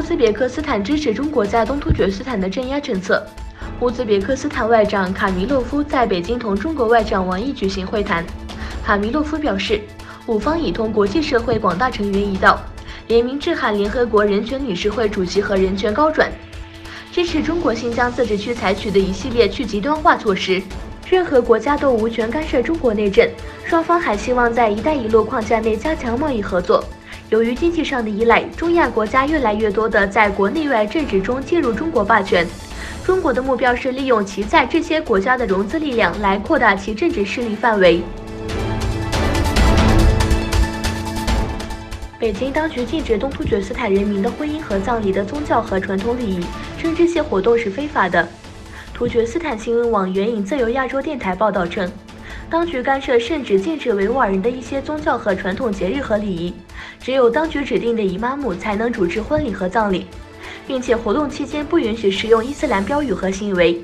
兹别克斯坦支持中国在东突厥斯坦的镇压政策。乌兹别克斯坦外长卡米洛夫在北京同中国外长王毅举行会谈。卡米洛夫表示，我方已同国际社会广大成员一道，联名致函联合国人权理事会主席和人权高转，支持中国新疆自治区采取的一系列去极端化措施。任何国家都无权干涉中国内政，双方还希望在“一带一路”框架内加强贸易合作。由于经济上的依赖，中亚国家越来越多地在国内外政治中介入中国霸权。中国的目标是利用其在这些国家的融资力量来扩大其政治势力范围。北京当局禁止东突厥斯坦人民的婚姻和葬礼的宗教和传统礼仪，称这些活动是非法的。突厥斯坦新闻网援引自由亚洲电台报道称，当局干涉甚至禁止维吾尔人的一些宗教和传统节日和礼仪，只有当局指定的伊玛目才能主持婚礼和葬礼，并且活动期间不允许使用伊斯兰标语和行为。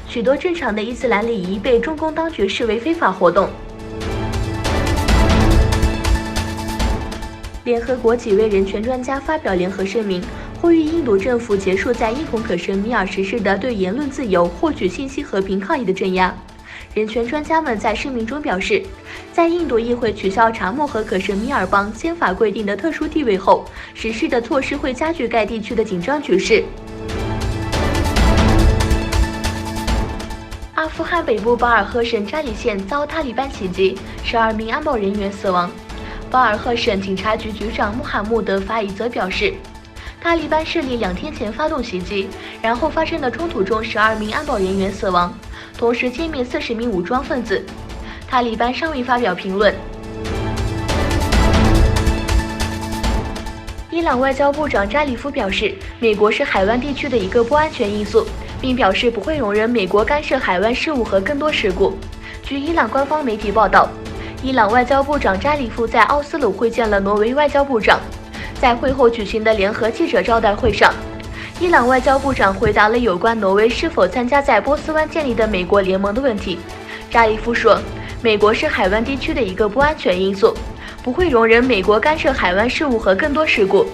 许多正常的伊斯兰礼仪被中共当局视为非法活动。联合国几位人权专家发表联合声明，呼吁印度政府结束在印同可什米尔实施的对言论自由、获取信息和平抗议的镇压。人权专家们在声明中表示，在印度议会取消查谟和可什米尔邦宪法规定的特殊地位后，实施的措施会加剧该地区的紧张局势。阿富汗北部巴尔赫省扎里县遭塔利班袭击，12名安保人员死亡。巴尔赫省警察局局长穆罕默德·法伊则表示，塔利班势力2天前发动袭击，然后发生的冲突中12名安保人员死亡，同时歼灭40名武装分子。塔利班尚未发表评论。伊朗外交部长扎里夫表示，美国是海湾地区的一个不安全因素，并表示不会容忍美国干涉海湾事务和更多事故。据伊朗官方媒体报道，伊朗外交部长扎里夫在奥斯陆会见了挪威外交部长。在会后举行的联合记者招待会上，伊朗外交部长回答了有关挪威是否参加在波斯湾建立的美国联盟的问题。扎里夫说，美国是海湾地区的一个不安全因素，不会容忍美国干涉海湾事务和更多事故。